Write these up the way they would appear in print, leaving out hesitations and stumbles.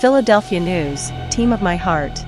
Philadelphia news, team of my heart.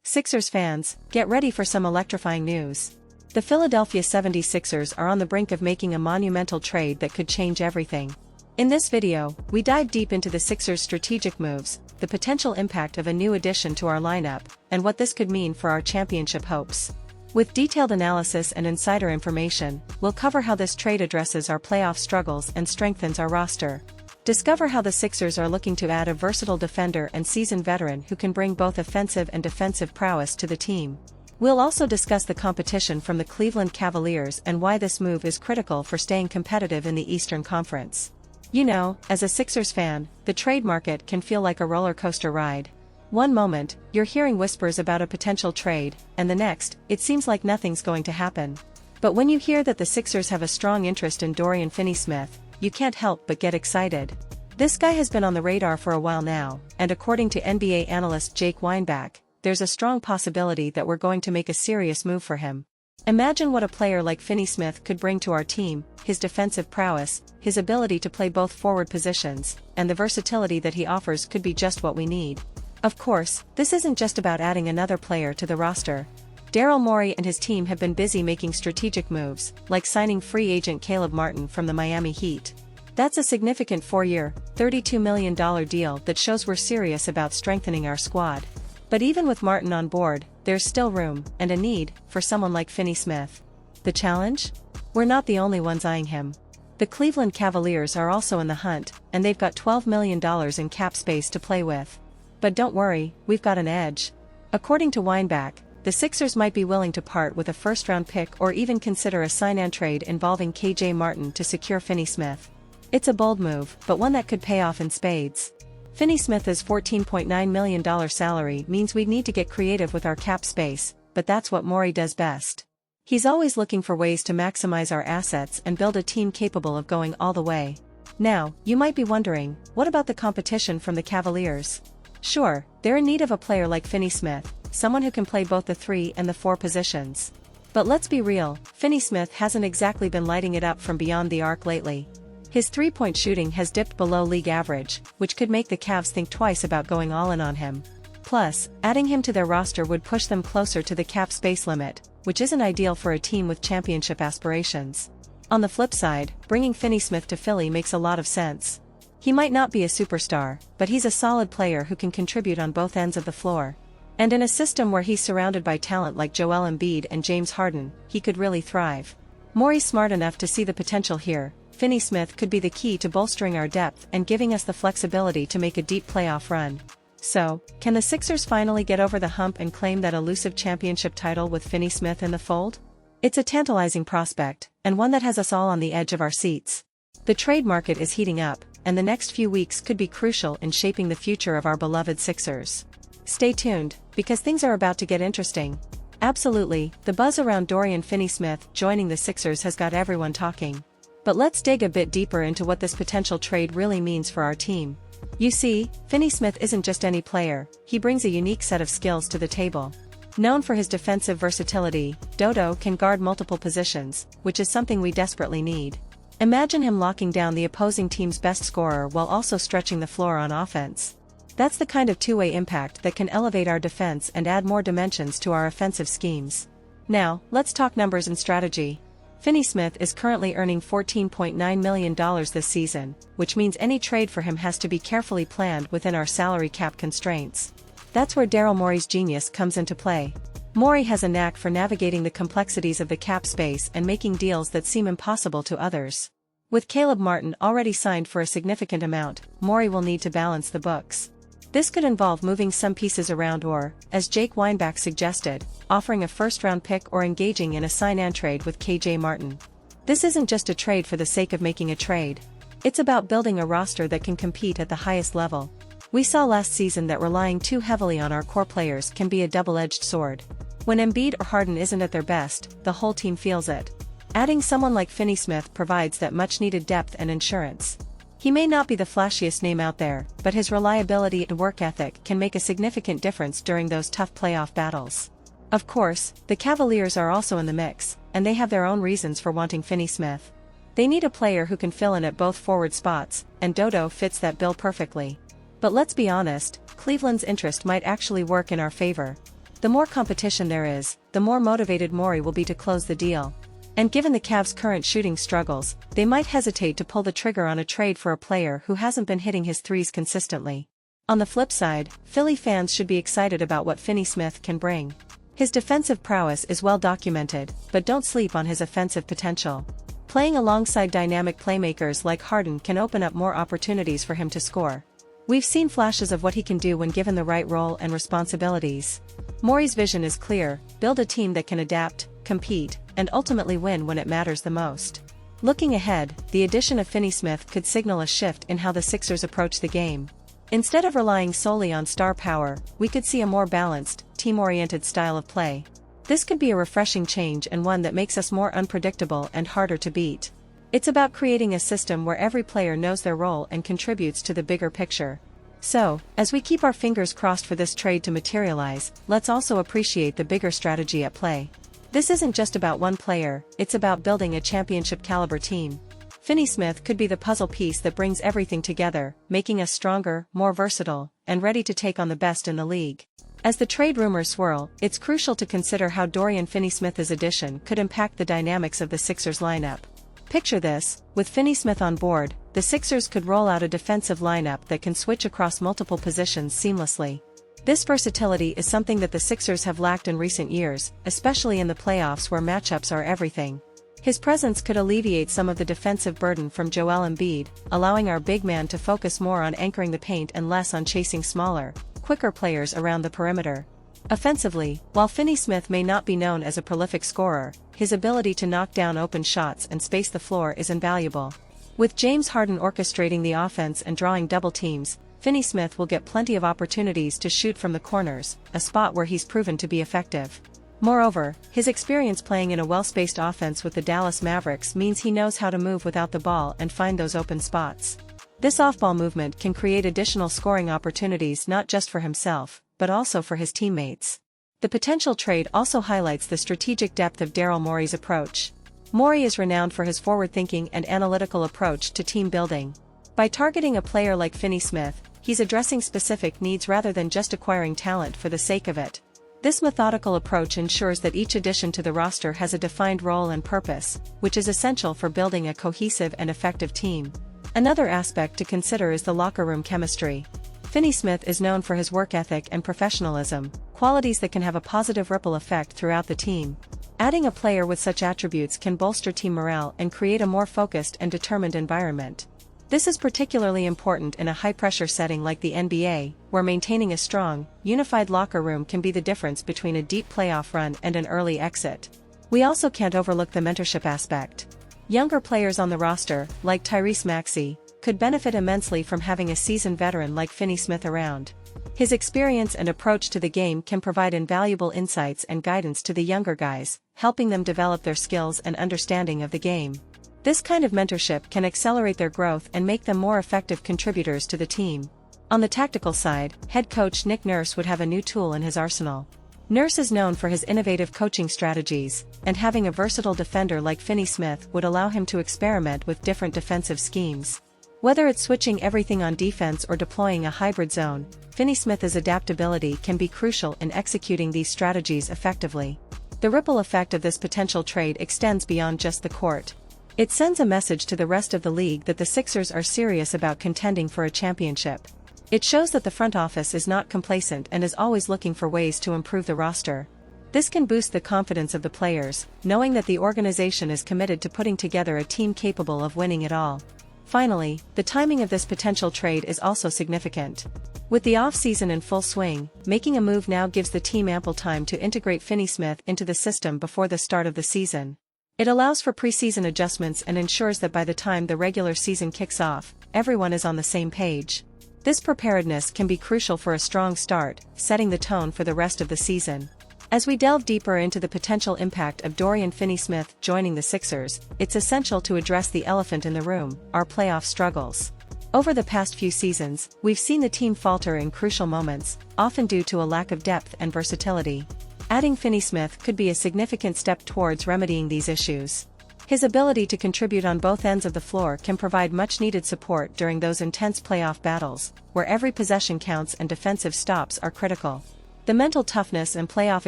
Sixers fans, get ready for some electrifying news. The Philadelphia 76ers are on the brink of making a monumental trade that could change everything. In this video, we dive deep into the Sixers' strategic moves, the potential impact of a new addition to our lineup, and what this could mean for our championship hopes. With detailed analysis and insider information, we'll cover how this trade addresses our playoff struggles and strengthens our roster. Discover how the Sixers are looking to add a versatile defender and seasoned veteran who can bring both offensive and defensive prowess to the team. We'll also discuss the competition from the Cleveland Cavaliers and why this move is critical for staying competitive in the Eastern Conference. You know, as a Sixers fan, the trade market can feel like a roller coaster ride. One moment, you're hearing whispers about a potential trade, and the next, it seems like nothing's going to happen. But when you hear that the Sixers have a strong interest in Dorian Finney-Smith, you can't help but get excited. This guy has been on the radar for a while now, and according to NBA analyst Jake Weinbach, there's a strong possibility that we're going to make a serious move for him. Imagine what a player like Finney-Smith could bring to our team: his defensive prowess, his ability to play both forward positions, and the versatility that he offers could be just what we need. Of course, this isn't just about adding another player to the roster. Daryl Morey and his team have been busy making strategic moves, like signing free agent Caleb Martin from the Miami Heat. That's a significant 4-year, $32 million deal that shows we're serious about strengthening our squad. But even with Martin on board, there's still room, and a need, for someone like Finney-Smith. The challenge? We're not the only ones eyeing him. The Cleveland Cavaliers are also in the hunt, and they've got $12 million in cap space to play with. But don't worry, we've got an edge. According to Weinbach, the Sixers might be willing to part with a first-round pick or even consider a sign-and trade involving KJ Martin to secure Finney-Smith. It's a bold move, but one that could pay off in spades. Finney-Smith's $14.9 million salary means we'd need to get creative with our cap space, but that's what Morey does best. He's always looking for ways to maximize our assets and build a team capable of going all the way. Now, you might be wondering, what about the competition from the Cavaliers? Sure, they're in need of a player like Finney-Smith, someone who can play both the 3 and the 4 positions. But let's be real, Finney-Smith hasn't exactly been lighting it up from beyond the arc lately. His three-point shooting has dipped below league average, which could make the Cavs think twice about going all in on him. Plus, adding him to their roster would push them closer to the cap space limit, which isn't ideal for a team with championship aspirations. On the flip side, bringing Finney-Smith to Philly makes a lot of sense. He might not be a superstar, but he's a solid player who can contribute on both ends of the floor. And in a system where he's surrounded by talent like Joel Embiid and James Harden, he could really thrive. Morey's smart enough to see the potential here. Finney-Smith could be the key to bolstering our depth and giving us the flexibility to make a deep playoff run. So, can the Sixers finally get over the hump and claim that elusive championship title with Finney-Smith in the fold? It's a tantalizing prospect, and one that has us all on the edge of our seats. The trade market is heating up, and the next few weeks could be crucial in shaping the future of our beloved Sixers. Stay tuned, because things are about to get interesting. Absolutely, the buzz around Dorian Finney-Smith joining the Sixers has got everyone talking. But let's dig a bit deeper into what this potential trade really means for our team. You see, Finney-Smith isn't just any player, he brings a unique set of skills to the table. Known for his defensive versatility, Dodo can guard multiple positions, which is something we desperately need. Imagine him locking down the opposing team's best scorer while also stretching the floor on offense. That's the kind of two-way impact that can elevate our defense and add more dimensions to our offensive schemes. Now, let's talk numbers and strategy. Finney-Smith is currently earning $14.9 million this season, which means any trade for him has to be carefully planned within our salary cap constraints. That's where Daryl Morey's genius comes into play. Morey has a knack for navigating the complexities of the cap space and making deals that seem impossible to others. With Caleb Martin already signed for a significant amount, Morey will need to balance the books. This could involve moving some pieces around or, as Jake Weinbach suggested, offering a first-round pick or engaging in a sign-and trade with KJ Martin. This isn't just a trade for the sake of making a trade. It's about building a roster that can compete at the highest level. We saw last season that relying too heavily on our core players can be a double-edged sword. When Embiid or Harden isn't at their best, the whole team feels it. Adding someone like Finney-Smith provides that much-needed depth and insurance. He may not be the flashiest name out there, but his reliability and work ethic can make a significant difference during those tough playoff battles. Of course, the Cavaliers are also in the mix, and they have their own reasons for wanting Finney-Smith. They need a player who can fill in at both forward spots, and Dodo fits that bill perfectly. But let's be honest, Cleveland's interest might actually work in our favor. The more competition there is, the more motivated Morey will be to close the deal. And given the Cavs' current shooting struggles, they might hesitate to pull the trigger on a trade for a player who hasn't been hitting his threes consistently. On the flip side, Philly fans should be excited about what Finney Smith can bring. His defensive prowess is well documented, but don't sleep on his offensive potential. Playing alongside dynamic playmakers like Harden can open up more opportunities for him to score. We've seen flashes of what he can do when given the right role and responsibilities. Morey's vision is clear: build a team that can adapt, compete, and ultimately win when it matters the most. Looking ahead, the addition of Finney Smith could signal a shift in how the Sixers approach the game. Instead of relying solely on star power, we could see a more balanced, team-oriented style of play. This could be a refreshing change and one that makes us more unpredictable and harder to beat. It's about creating a system where every player knows their role and contributes to the bigger picture. So, as we keep our fingers crossed for this trade to materialize, let's also appreciate the bigger strategy at play. This isn't just about one player, it's about building a championship-caliber team. Finney Smith could be the puzzle piece that brings everything together, making us stronger, more versatile, and ready to take on the best in the league. As the trade rumors swirl, it's crucial to consider how Dorian Finney-Smith's addition could impact the dynamics of the Sixers lineup. Picture this: with Finney-Smith on board, the Sixers could roll out a defensive lineup that can switch across multiple positions seamlessly. This versatility is something that the Sixers have lacked in recent years, especially in the playoffs where matchups are everything. His presence could alleviate some of the defensive burden from Joel Embiid, allowing our big man to focus more on anchoring the paint and less on chasing smaller, quicker players around the perimeter. Offensively, while Finney-Smith may not be known as a prolific scorer, his ability to knock down open shots and space the floor is invaluable. With James Harden orchestrating the offense and drawing double teams, Finney-Smith will get plenty of opportunities to shoot from the corners, a spot where he's proven to be effective. Moreover, his experience playing in a well-spaced offense with the Dallas Mavericks means he knows how to move without the ball and find those open spots. This off-ball movement can create additional scoring opportunities not just for himself, but also for his teammates. The potential trade also highlights the strategic depth of Daryl Morey's approach. Morey is renowned for his forward-thinking and analytical approach to team building. By targeting a player like Finney Smith, he's addressing specific needs rather than just acquiring talent for the sake of it. This methodical approach ensures that each addition to the roster has a defined role and purpose, which is essential for building a cohesive and effective team. Another aspect to consider is the locker room chemistry. Finney Smith is known for his work ethic and professionalism, qualities that can have a positive ripple effect throughout the team. Adding a player with such attributes can bolster team morale and create a more focused and determined environment. This is particularly important in a high-pressure setting like the NBA, where maintaining a strong, unified locker room can be the difference between a deep playoff run and an early exit. We also can't overlook the mentorship aspect. Younger players on the roster, like Tyrese Maxey, could benefit immensely from having a seasoned veteran like Finney Smith around. His experience and approach to the game can provide invaluable insights and guidance to the younger guys, helping them develop their skills and understanding of the game. This kind of mentorship can accelerate their growth and make them more effective contributors to the team. On the tactical side, head coach Nick Nurse would have a new tool in his arsenal. Nurse is known for his innovative coaching strategies, and having a versatile defender like Finney Smith would allow him to experiment with different defensive schemes. Whether it's switching everything on defense or deploying a hybrid zone, Finney Smith's adaptability can be crucial in executing these strategies effectively. The ripple effect of this potential trade extends beyond just the court. It sends a message to the rest of the league that the Sixers are serious about contending for a championship. It shows that the front office is not complacent and is always looking for ways to improve the roster. This can boost the confidence of the players, knowing that the organization is committed to putting together a team capable of winning it all. Finally, the timing of this potential trade is also significant. With the off-season in full swing, making a move now gives the team ample time to integrate Finney Smith into the system before the start of the season. It allows for preseason adjustments and ensures that by the time the regular season kicks off, everyone is on the same page. This preparedness can be crucial for a strong start, setting the tone for the rest of the season. As we delve deeper into the potential impact of Dorian Finney-Smith joining the Sixers, it's essential to address the elephant in the room, our playoff struggles. Over the past few seasons, we've seen the team falter in crucial moments, often due to a lack of depth and versatility. Adding Finney Smith could be a significant step towards remedying these issues. His ability to contribute on both ends of the floor can provide much-needed support during those intense playoff battles, where every possession counts and defensive stops are critical. The mental toughness and playoff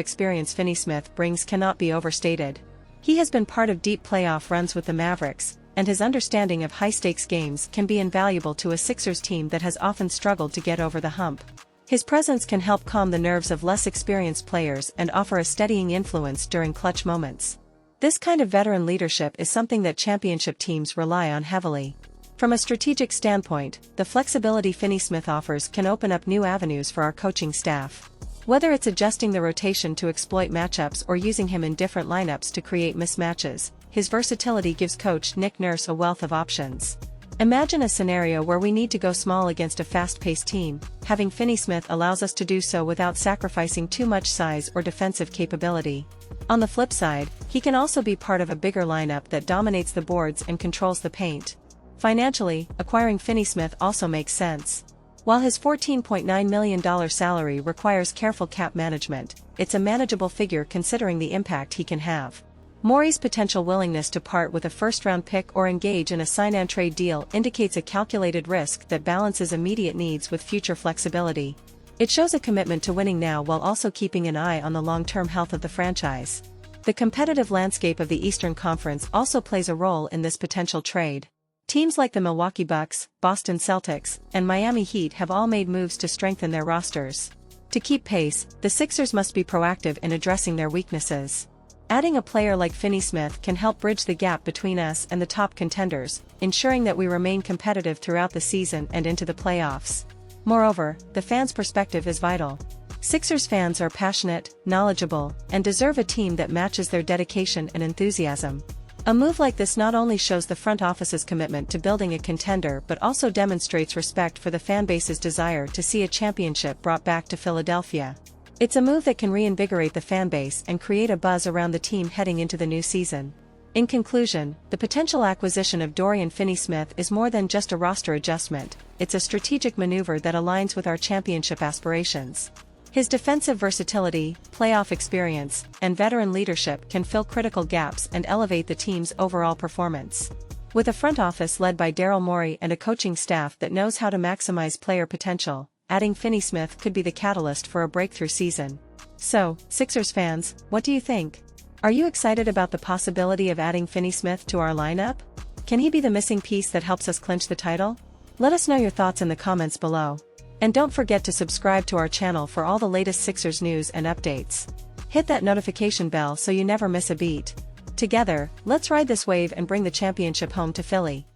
experience Finney-Smith brings cannot be overstated. He has been part of deep playoff runs with the Mavericks, and his understanding of high-stakes games can be invaluable to a Sixers team that has often struggled to get over the hump. His presence can help calm the nerves of less experienced players and offer a steadying influence during clutch moments. This kind of veteran leadership is something that championship teams rely on heavily. From a strategic standpoint, the flexibility Finney-Smith offers can open up new avenues for our coaching staff. Whether it's adjusting the rotation to exploit matchups or using him in different lineups to create mismatches, his versatility gives Coach Nick Nurse a wealth of options. Imagine a scenario where we need to go small against a fast-paced team. Having Finney-Smith allows us to do so without sacrificing too much size or defensive capability. On the flip side, he can also be part of a bigger lineup that dominates the boards and controls the paint. Financially, acquiring Finney-Smith also makes sense. While his $14.9 million salary requires careful cap management, it's a manageable figure considering the impact he can have. Morey's potential willingness to part with a first-round pick or engage in a sign-and-trade deal indicates a calculated risk that balances immediate needs with future flexibility. It shows a commitment to winning now while also keeping an eye on the long-term health of the franchise. The competitive landscape of the Eastern Conference also plays a role in this potential trade. Teams like the Milwaukee Bucks, Boston Celtics, and Miami Heat have all made moves to strengthen their rosters. To keep pace, the Sixers must be proactive in addressing their weaknesses. Adding a player like Finney-Smith can help bridge the gap between us and the top contenders, ensuring that we remain competitive throughout the season and into the playoffs. Moreover, the fans' perspective is vital. Sixers fans are passionate, knowledgeable, and deserve a team that matches their dedication and enthusiasm. A move like this not only shows the front office's commitment to building a contender but also demonstrates respect for the fanbase's desire to see a championship brought back to Philadelphia. It's a move that can reinvigorate the fanbase and create a buzz around the team heading into the new season. In conclusion, the potential acquisition of Dorian Finney-Smith is more than just a roster adjustment, it's a strategic maneuver that aligns with our championship aspirations. His defensive versatility, playoff experience, and veteran leadership can fill critical gaps and elevate the team's overall performance. With a front office led by Daryl Morey and a coaching staff that knows how to maximize player potential, adding Finney-Smith could be the catalyst for a breakthrough season. So, Sixers fans, what do you think? Are you excited about the possibility of adding Finney-Smith to our lineup? Can he be the missing piece that helps us clinch the title? Let us know your thoughts in the comments below. And don't forget to subscribe to our channel for all the latest Sixers news and updates. Hit that notification bell so you never miss a beat. Together, let's ride this wave and bring the championship home to Philly.